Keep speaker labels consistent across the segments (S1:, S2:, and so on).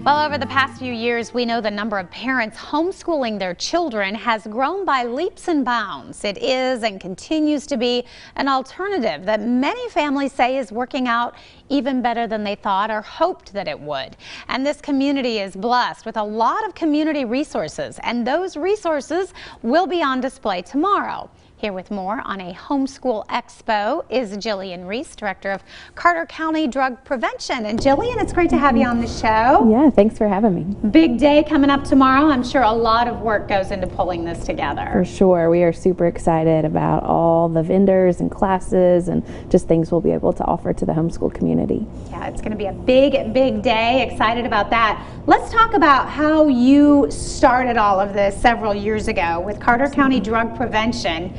S1: Well, over the past few years, we know the number of parents homeschooling their children has grown by leaps and bounds. It is and continues to be an alternative that many families say is working out even better than they thought or hoped that it would. And this community is blessed with a lot of community resources, and those resources will be on display tomorrow. Here with more on a Homeschool Expo is Jilian Reece, Director of Carter County Drug Prevention. And Jilian, it's great to have you on the show.
S2: Yeah, thanks for having me.
S1: Big day coming up tomorrow. I'm sure a lot of work goes into pulling this together.
S2: For sure. We are super excited about all the vendors and classes and just things we'll be able to offer to the homeschool community.
S1: Yeah, it's going to be a big day. Excited about that. Let's talk about how you started all of this several years ago with Carter County Drug Prevention.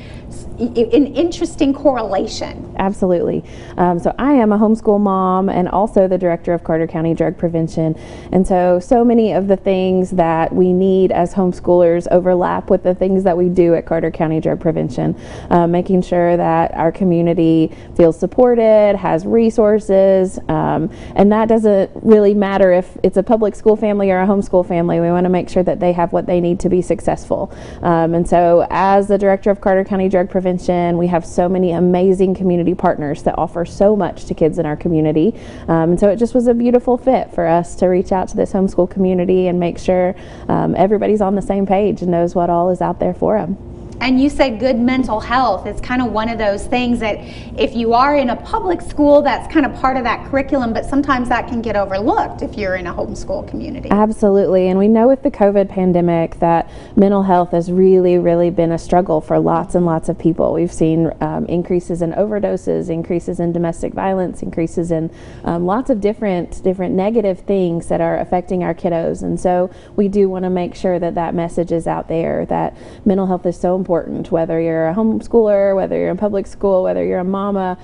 S1: An interesting correlation.
S2: Absolutely. So I am a homeschool mom and also the director of Carter County Drug Prevention. And so many of the things that we need as homeschoolers overlap with the things that we do at Carter County Drug Prevention. Making sure that our community feels supported, has resources, and that doesn't really matter if it's a public school family or a homeschool family. We want to make sure that they have what they need to be successful. And so as the director of Carter County Drug Prevention, we have so many amazing community partners that offer so much to kids in our community. And so it just was a beautiful fit for us to reach out to this homeschool community and make sure everybody's on the same page and knows what all is out there for them.
S1: And you said good mental health is kind of one of those things that if you are in a public school, that's kind of part of that curriculum, but sometimes that can get overlooked if you're in a homeschool community.
S2: Absolutely. And we know with the COVID pandemic that mental health has really been a struggle for lots and lots of people. We've seen increases in overdoses, increases in domestic violence, increases in lots of different negative things that are affecting our kiddos. And so we do want to make sure that that message is out there, that mental health is so important, whether you're a homeschooler, whether you're in public school, whether you're a mama,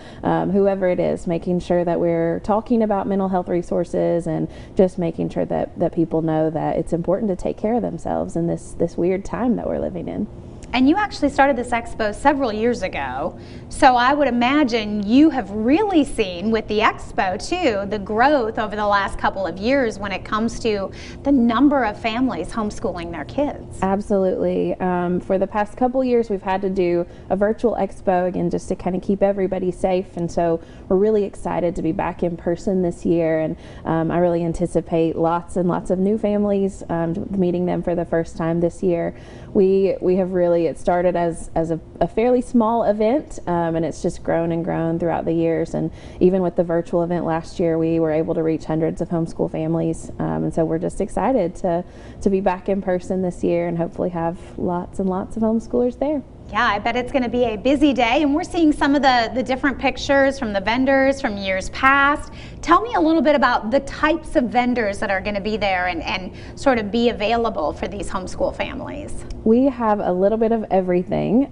S2: whoever it is, making sure that we're talking about mental health resources and just making sure that people know that it's important to take care of themselves in this weird time that we're living in.
S1: And you actually started this expo several years ago, so I would imagine you have really seen with the expo too the growth over the last couple of years when it comes to the number of families homeschooling their kids.
S2: Absolutely. For the past couple years we've had to do a virtual expo again just to kind of keep everybody safe, and so we're really excited to be back in person this year, and I really anticipate lots and lots of new families meeting them for the first time this year. We have really, it started as a fairly small event, and it's just grown and grown throughout the years, and even with the virtual event last year we were able to reach hundreds of homeschool families, and so we're just excited to be back in person this year and hopefully have lots and lots of homeschoolers there.
S1: Yeah, I bet it's going to be a busy day, and we're seeing some of the different pictures from the vendors from years past. Tell me a little bit about the types of vendors that are going to be there and sort of be available for these homeschool families.
S2: We have a little bit of everything.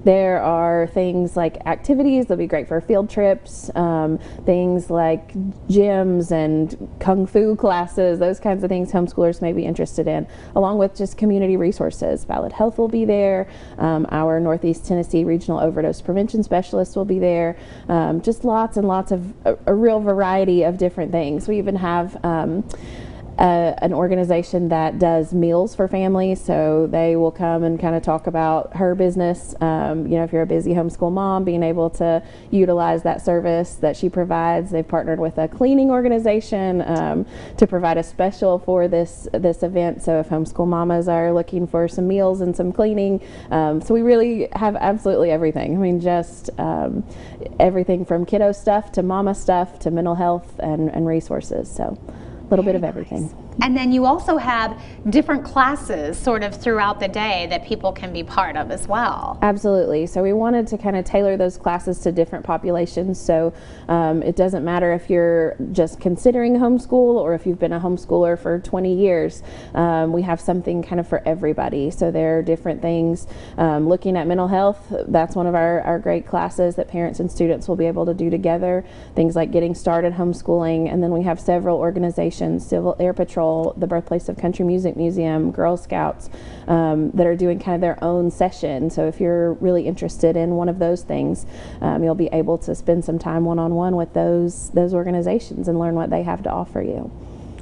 S2: There are things like activities that'll be great for field trips, things like gyms and kung fu classes, those kinds of things homeschoolers may be interested in, along with just community resources. Valid Health will be there. Our Northeast Tennessee Regional Overdose Prevention Specialist will be there. Just lots and lots of a real variety of different things. We even have an organization that does meals for families, so they will come and kind of talk about her business. If you're a busy homeschool mom, being able to utilize that service that she provides. They've partnered with a cleaning organization to provide a special for this event, so if homeschool mamas are looking for some meals and some cleaning, so we really have absolutely everything. I mean, just everything from kiddo stuff to mama stuff to mental health and resources, so a little bit of everything.
S1: And then you also have different classes sort of throughout the day that people can be part of as well.
S2: Absolutely. So we wanted to kind of tailor those classes to different populations. So it doesn't matter if you're just considering homeschool or if you've been a homeschooler for 20 years. We have something kind of for everybody. So there are different things. Looking at mental health, that's one of our great classes that parents and students will be able to do together. Things like getting started homeschooling. And then we have several organizations, Civil Air Patrol, the Birthplace of Country Music Museum, Girl Scouts, that are doing kind of their own session. So if you're really interested in one of those things, you'll be able to spend some time one-on-one with those organizations and learn what they have to offer you.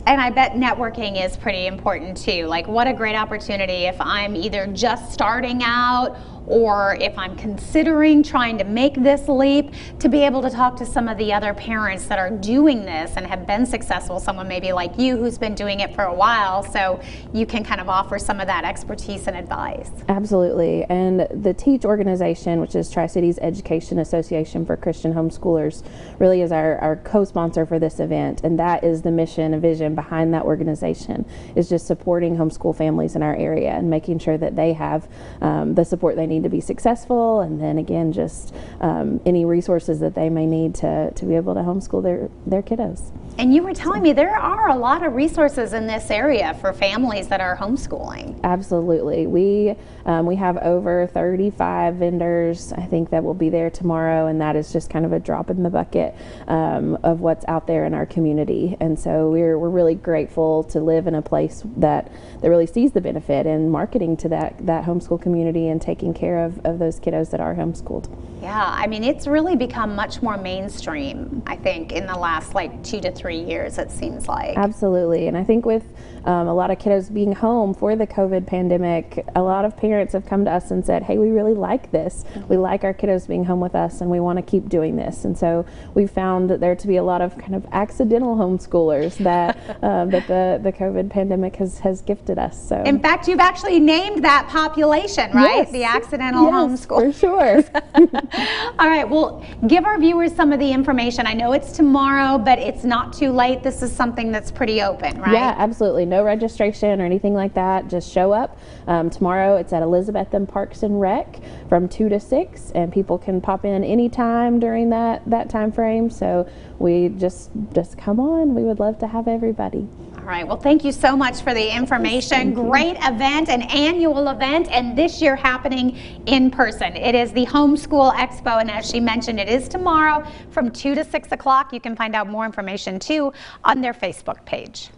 S1: And I bet networking is pretty important too. Like, what a great opportunity if I'm either just starting out or if I'm considering trying to make this leap, to be able to talk to some of the other parents that are doing this and have been successful, someone maybe like you who's been doing it for a while, so you can kind of offer some of that expertise and advice.
S2: Absolutely. And the TEACH organization, which is Tri-Cities Education Association for Christian Homeschoolers, really is our co-sponsor for this event, and that is the mission and vision behind that organization, is just supporting homeschool families in our area and making sure that they have the support they need to be successful, and then again just any resources that they may need to be able to homeschool their kiddos.
S1: And you were telling me there are a lot of resources in this area for families that are homeschooling.
S2: Absolutely. We have over 35 vendors, I think, that will be there tomorrow, and that is just kind of a drop in the bucket of what's out there in our community. And so we're really grateful to live in a place that really sees the benefit in marketing to that homeschool community and taking care of those kiddos that are homeschooled.
S1: Yeah, I mean, it's really become much more mainstream, I think, in the last like 2 to 3 years, it seems like.
S2: Absolutely. And I think with a lot of kiddos being home for the COVID pandemic, a lot of parents have come to us and said, hey, we really like this. We like our kiddos being home with us, and we want to keep doing this. And so we've found that there to be a lot of kind of accidental homeschoolers that the COVID pandemic has gifted us. So
S1: in fact, you've actually named that population, right?
S2: Yes.
S1: The accidental homeschool.
S2: For sure.
S1: All right, well, give our viewers some of the information. I know it's tomorrow, but it's not too late. This is something that's pretty open, right?
S2: Yeah, absolutely. No registration or anything like that. Just show up. Tomorrow it's at Elizabethton Parks and Rec from 2 to 6, and people can pop in anytime during that time frame. So we just come on. We would love to have everybody.
S1: All right, well, thank you so much for the information. Great event, an annual event, and this year happening in person. It is the Homeschool Expo, and as she mentioned, it is tomorrow from 2 to 6 o'clock. You can find out more information too on their Facebook page.